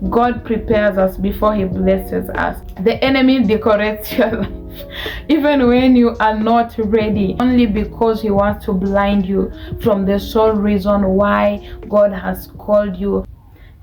God prepares us before he blesses us. The enemy decorates your life even when you are not ready, only because he wants to blind you from the sole reason why God has called you.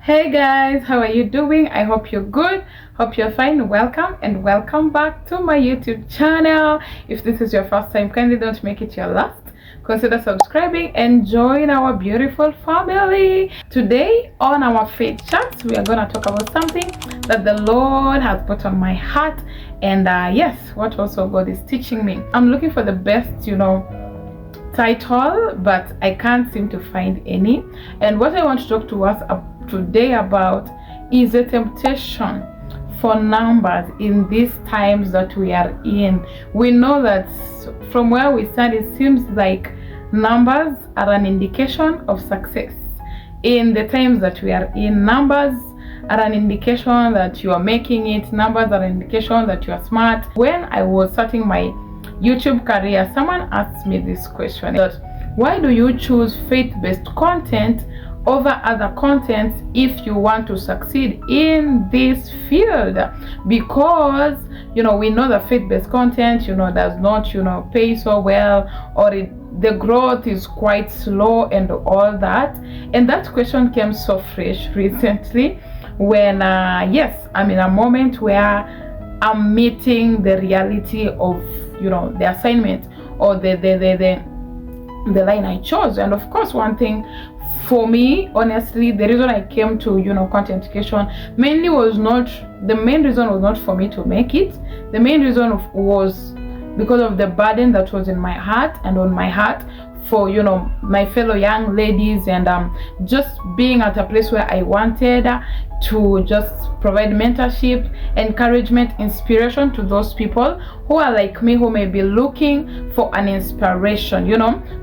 Hey guys, how are you doing? I hope you're good. Hope you're fine. Welcome and welcome back to my YouTube channel. If this is your first time, kindly don't make it your last. Consider subscribing and join our beautiful family. Today on our faith chat, we are going to talk about something that the Lord has put on my heart, and yes, what also God is teaching me. I'm looking for the best, title, but I can't seem to find any. And what I want to talk to us today about is a temptation for numbers in these times that we are in. We know that from where we stand, it seems like numbers are an indication of success. In the times that we are in, numbers are an indication that you are making it. Numbers are an indication that you are smart. When I was starting my YouTube career, someone asked me this question, that why do you choose faith-based content over other contents if you want to succeed in this field? Because we know that faith-based content does not pay so well, or the growth is quite slow and all that. And that question came so fresh recently when yes, I'm in a moment where I'm meeting the reality of the assignment or the line I chose. And of course, one thing for me, honestly, the reason I came to content creation mainly was not, the main reason was not for me to make it. The main reason was because of the burden that was in my heart and on my heart for my fellow young ladies, and just being at a place where I wanted to just provide mentorship, encouragement, inspiration to those people who are like me, who may be looking for an inspiration,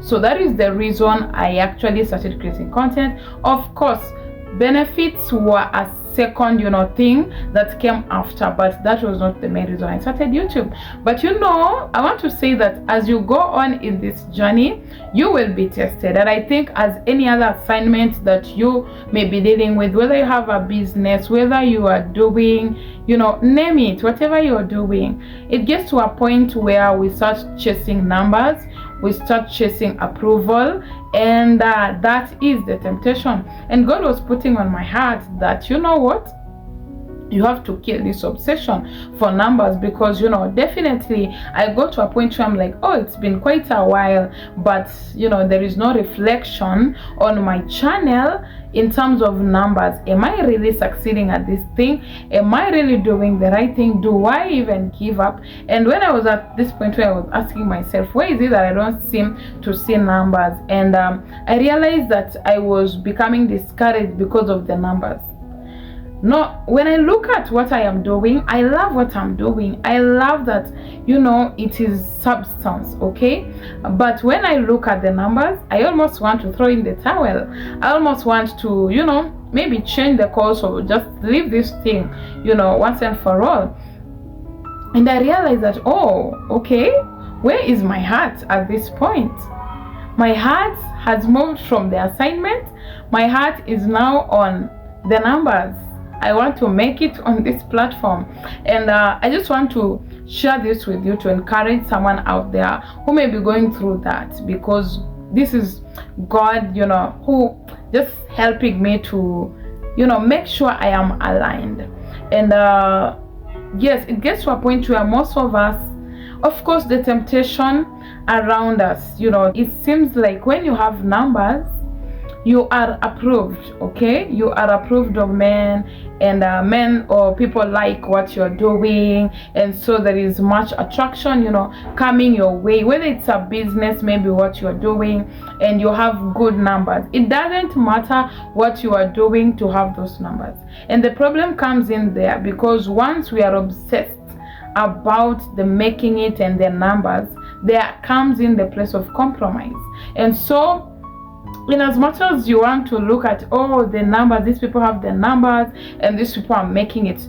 so that is the reason I actually started creating content. Of course, benefits were a second thing that came after, but that was not the main reason I started YouTube. But I want to say that as you go on in this journey, you will be tested. And I think as any other assignment that you may be dealing with, whether you have a business, whether you are doing name it, whatever you're doing, it gets to a point where we start chasing numbers, we start chasing approval, and that is the temptation. And God was putting on my heart that what, you have to kill this obsession for numbers, because definitely I got to a point where I'm like, oh, it's been quite a while, but there is no reflection on my channel in terms of numbers. Am I really succeeding at this thing? Am I really doing the right thing? Do I even give up? And when I was at this point where I was asking myself, why is it that I don't seem to see numbers? And I realized that I was becoming discouraged because of the numbers. No, when I look at what I am doing, I love what I'm doing. I love that, it is substance, okay? But when I look at the numbers, I almost want to throw in the towel. I almost want to, maybe change the course, or just leave this thing, once and for all. And I realized that, oh, okay, where is my heart at this point? My heart has moved from the assignment. My heart is now on the numbers. I want to make it on this platform, and I just want to share this with you to encourage someone out there who may be going through that, because this is God, who just helping me to, make sure I am aligned. And yes, it gets to a point where most of us, of course, the temptation around us, it seems like when you have numbers, you are approved, okay? You are approved of men, and men or people like what you're doing, and so there is much attraction coming your way, whether it's a business, maybe what you're doing, and you have good numbers. It doesn't matter what you are doing to have those numbers. And the problem comes in there, because once we are obsessed about the making it and the numbers, there comes in the place of compromise. And so in as much as you want to look at, oh, the numbers, these people have the numbers and these people are making it,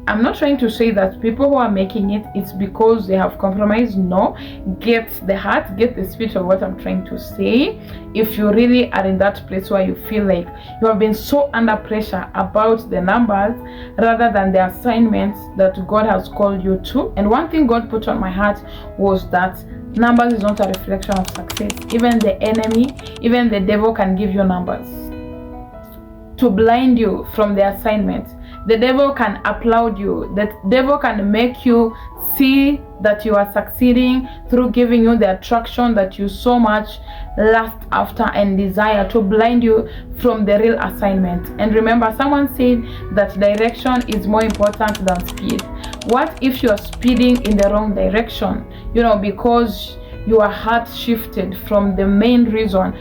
I'm not trying to say that people who are making it's because they have compromised. No, get the heart, get the spirit of what I'm trying to say. If you really are in that place where you feel like you have been so under pressure about the numbers rather than the assignments that God has called you to. And one thing God put on my heart was that numbers is not a reflection of success. Even the enemy, even the devil can give you numbers to blind you from the assignment. The devil can applaud you. The devil can make you see that you are succeeding through giving you the attraction that you so much lust after and desire, to blind you from the real assignment. And remember, someone said that direction is more important than speed. What if you are speeding in the wrong direction, because your heart shifted from the main reason,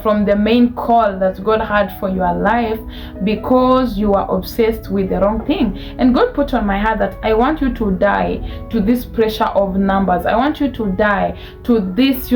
from the main call that God had for your life, because you are obsessed with the wrong thing. And God put on my heart that I want you to die to this pressure of numbers. I want you to die to this,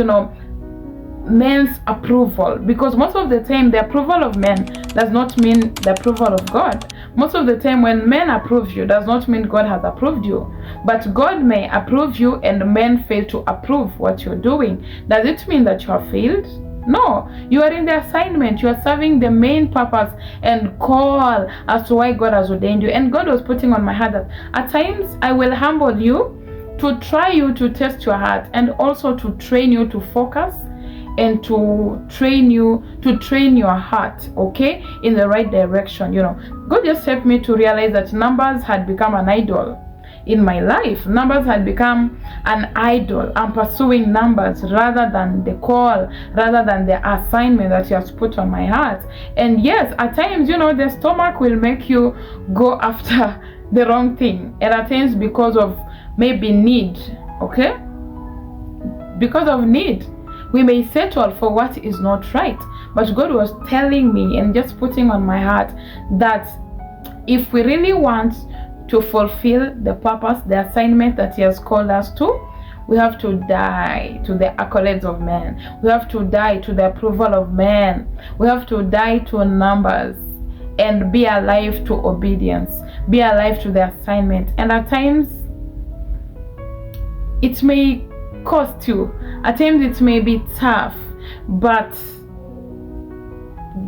men's approval, because most of the time the approval of men does not mean the approval of God. Most of the time when men approve you does not mean God has approved you. But God may approve you and men fail to approve what you're doing. Does it mean that you have failed? No, you are in the assignment. You are serving the main purpose and call as to why God has ordained you. And God was putting on my heart that at times I will humble you, to try you, to test your heart, and also to train you to focus and to train your heart, okay, in the right direction. God just helped me to realize that numbers had become an idol in my life. Numbers had become an idol. I'm pursuing numbers rather than the call, rather than the assignment that He has put on my heart. And yes, at times, the stomach will make you go after the wrong thing, and at times because of maybe need, okay, because of need, we may settle for what is not right. But God was telling me and just putting on my heart that if we really want to fulfill the purpose, the assignment that He has called us to, we have to die to the accolades of men. We have to die to the approval of men. We have to die to numbers and be alive to obedience, be alive to the assignment. And at times it may cost you, at times it may be tough, but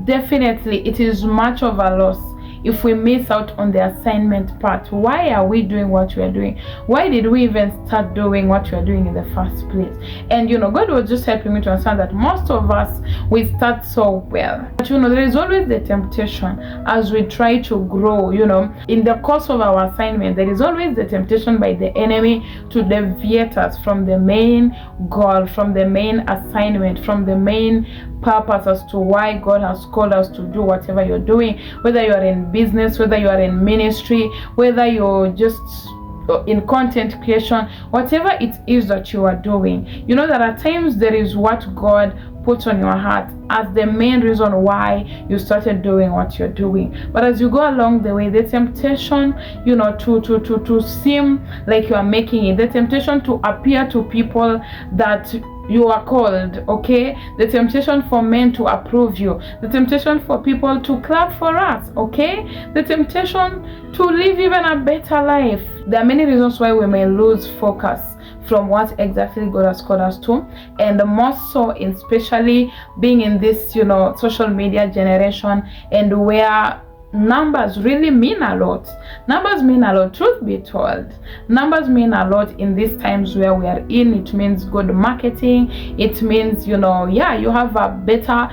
definitely it is much of a loss if we miss out on the assignment part. Why are we doing what we are doing? Why did we even start doing what we are doing in the first place? And God was just helping me to understand that most of us, we start so well, but there is always the temptation as we try to grow, in the course of our assignment. There is always the temptation by the enemy to deviate us from the main goal, from the main assignment, from the main purpose as to why God has called us to do whatever you're doing, whether you are in business, whether you are in ministry, whether you're just in content creation, whatever it is that you are doing. That at times there is what God puts on your heart as the main reason why you started doing what you're doing. But as you go along the way, the temptation, to seem like you are making it, the temptation to appear to people that you are called, okay, the temptation for men to approve you, the temptation for people to clap for us, okay, the temptation to live even a better life. There are many reasons why we may lose focus from what exactly God has called us to, and more so especially being in this social media generation, and where numbers really mean a lot. Numbers mean a lot, truth be told. Numbers mean a lot in these times where we are in. It means good marketing. It means, you have a better,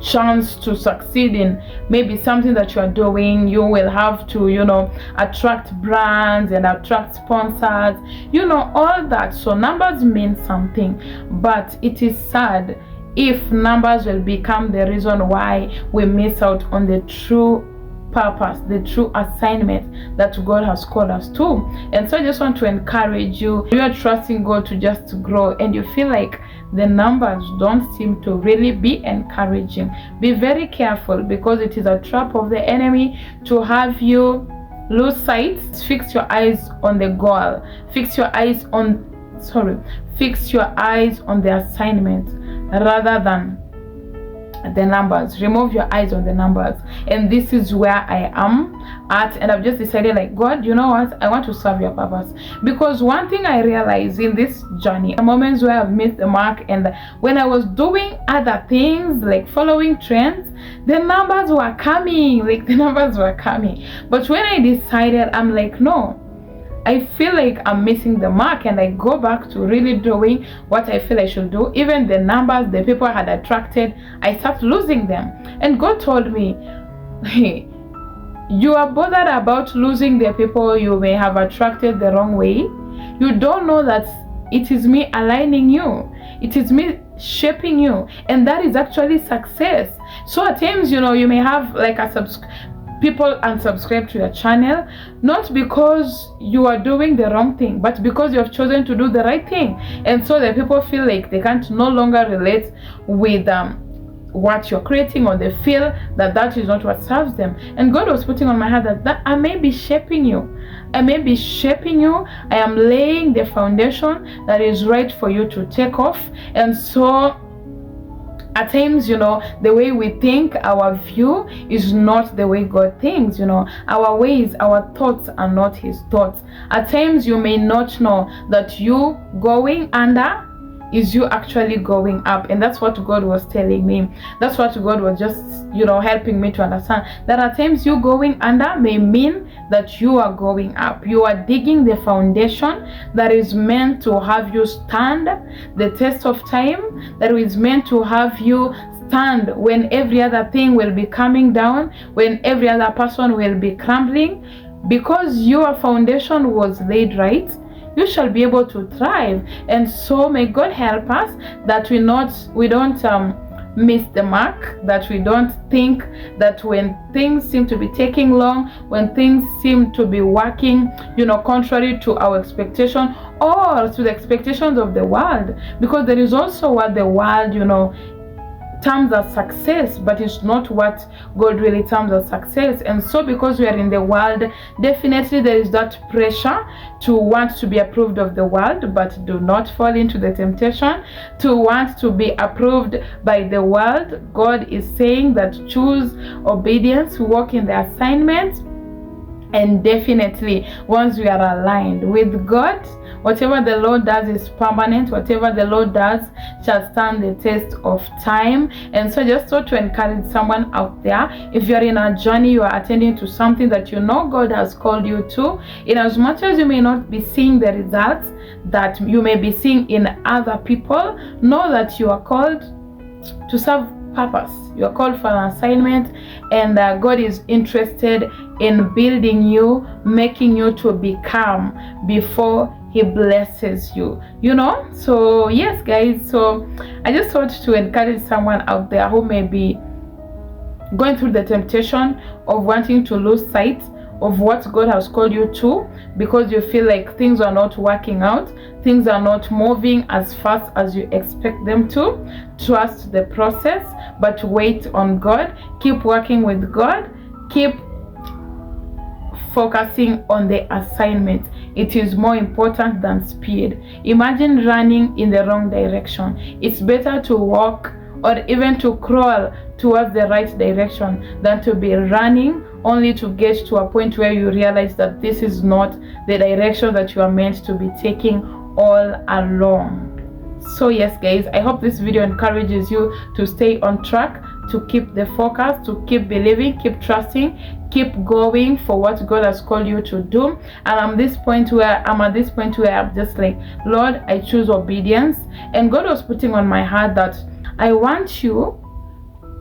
chance to succeed in maybe something that you are doing. You will have to, attract brands and attract sponsors, all that. So numbers mean something, but it is sad if numbers will become the reason why we miss out on the true purpose, the true assignment that God has called us to. And so I just want to encourage you, you are trusting God to just grow and you feel like the numbers don't seem to really be encouraging. Be very careful, because it is a trap of the enemy to have you lose sight. Fix your eyes on the goal. Fix your eyes on the assignment rather than the numbers. Remove your eyes on the numbers. And this is where I am at, and I've just decided, like, God, you know what, I want to serve your purpose. Because one thing I realized in this journey, the moments where I've missed the mark, and when I was doing other things like following trends, the numbers were coming, like the numbers were coming. But when I decided, I'm like, no, I feel like I'm missing the mark, and I go back to really doing what I feel I should do. Even the numbers, the people I had attracted, I start losing them. And God told me, hey, you are bothered about losing the people you may have attracted the wrong way. You don't know that it is me aligning you. It is me shaping you. And that is actually success. So at times, you know, you may have like people unsubscribe to your channel, not because you are doing the wrong thing, but because you have chosen to do the right thing. And so the people feel like they can't no longer relate with what you're creating, or they feel that that is not what serves them. And God was putting on my heart that I may be shaping you. I may be shaping you. I am laying the foundation that is right for you to take off. And so at times, you know, the way we think, our view is not the way God thinks. You know, our ways, our thoughts are not his thoughts. At times you may not know that you going under is you actually going up. And that's what God was telling me. That's what God was just, you know, helping me to understand, that at times you going under may mean that you are going up. You are digging the foundation that is meant to have you stand the test of time, that is meant to have you stand when every other thing will be coming down, when every other person will be crumbling. Because your foundation was laid right, you shall be able to thrive. And so may God help us that we don't miss the mark, that we don't think that when things seem to be taking long, when things seem to be working, you know, contrary to our expectation or to the expectations of the world. Because there is also what the world, you know, terms as success, but it's not what God really terms as success. And so because we are in the world, definitely there is that pressure to want to be approved of the world, but do not fall into the temptation to want to be approved by the world. God is saying that choose obedience, walk in the assignment. And definitely once we are aligned with God, whatever the Lord does is permanent. Whatever the Lord does shall stand the test of time. And so just thought to encourage someone out there, if you're in a journey, you are attending to something that you know God has called you to, in as much as you may not be seeing the results that you may be seeing in other people, know that you are called to serve purpose. You are called for an assignment, and God is interested in building you, making you to become before he blesses you, you know. So yes guys, so I just thought to encourage someone out there who may be going through the temptation of wanting to lose sight of what God has called you to, because you feel like things are not working out, things are not moving as fast as you expect them to. Trust the process, but wait on God. Keep working with God. Keep focusing on the assignment. It is more important than speed. Imagine running in the wrong direction. It's better to walk or even to crawl towards the right direction than to be running only to get to a point where you realize that this is not the direction that you are meant to be taking all along. So yes guys, I hope this video encourages you to stay on track, to keep the focus, to keep believing, keep trusting, keep going for what God has called you to do. And I'm at this point where I'm just like, Lord, I choose obedience. And God was putting on my heart that I want you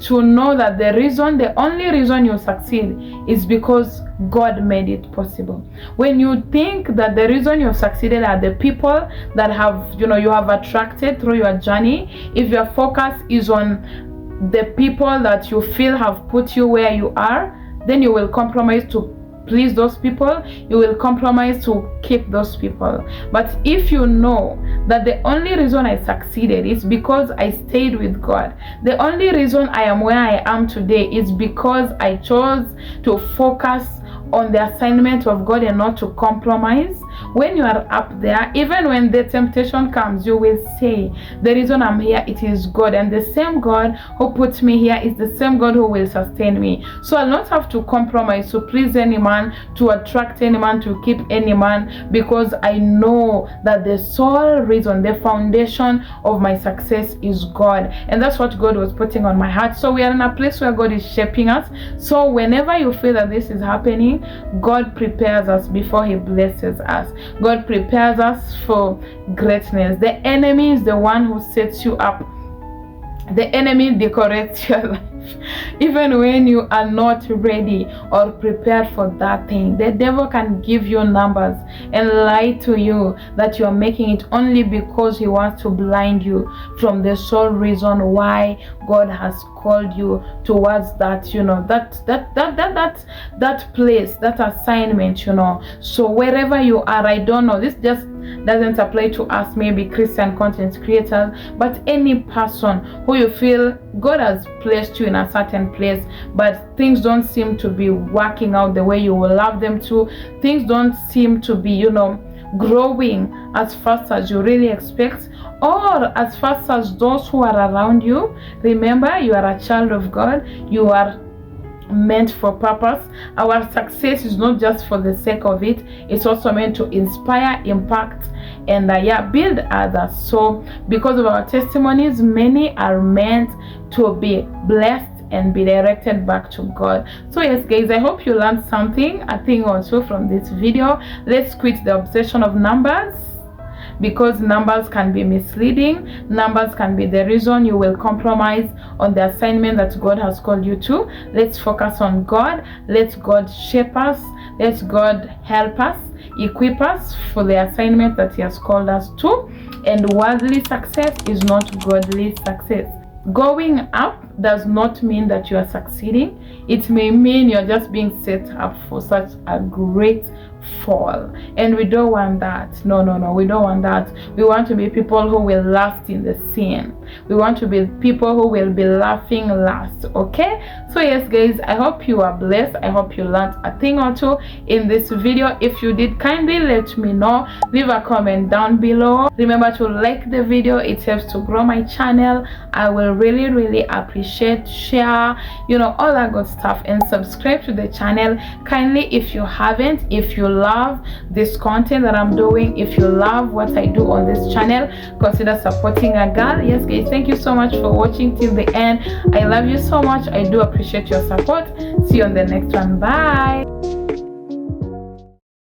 to know that the only reason you succeed is because God made it possible. When you think that the reason you've succeeded are the people that have, you have attracted through your journey, if your focus is on the people that you feel have put you where you are, then you will compromise to please those people, you will compromise to keep those people. But if you know that the only reason I succeeded is because I stayed with God, the only reason I am where I am today is because I chose to focus on the assignment of God and not to compromise. when you are up there, even when the temptation comes, you will say, the reason I'm here, it is God, and the same God who puts me here is the same God who will sustain me. So I'll not have to compromise to please any man, to attract any man, to keep any man, because I know that the sole reason, the foundation of my success is God. And that's what God was putting on my heart. So we are in a place where God is shaping us. So whenever you feel that this is happening, God prepares us before he blesses us. God prepares us for greatness. The enemy is the one who sets you up. The enemy decorates your life. Even when you are not ready or prepared for that thing, the devil can give you numbers and lie to you that you are making it, only because he wants to blind you from the sole reason why God has called you towards that, you know, that place, that assignment, you know. So wherever you are, I don't know, this just doesn't apply to us, maybe Christian content creators, but any person who you feel God has placed you in a certain place, but things don't seem to be working out the way you will love them to. Things don't seem to be, you know, growing as fast as you really expect, or as fast as those who are around you. Remember, you are a child of God. You are meant for purpose. Our success is not just for the sake of it, it's also meant to inspire, impact, and build others. So because of our testimonies, many are meant to be blessed and be directed back to God. So yes guys, I hope you learned something, a thing or two from this video. Let's quit the obsession of numbers, because numbers can be misleading. Numbers can be the reason you will compromise on the assignment that God has called you to. Let's focus on God. Let God shape us. Let God help us, equip us for the assignment that he has called us to. And worldly success is not godly success. Going up does not mean that you are succeeding. It may mean you're just being set up for such a great fall, and we don't want that. No, we don't want that. We want to be people who will last in the scene. We want to be people who will be laughing last. Okay, so yes guys, I hope you are blessed. I hope you learned a thing or two in this video. If you did, kindly let me know. Leave a comment down below. Remember to like the video, it helps to grow my channel. I will really appreciate, share, you know, all that good stuff, and subscribe to the channel kindly if you haven't. If you love this content that I'm doing, if you love what I do on this channel, consider supporting a girl. Yes guys, thank you so much for watching till the end. I love you so much. I do appreciate your support. See you on the next one. Bye.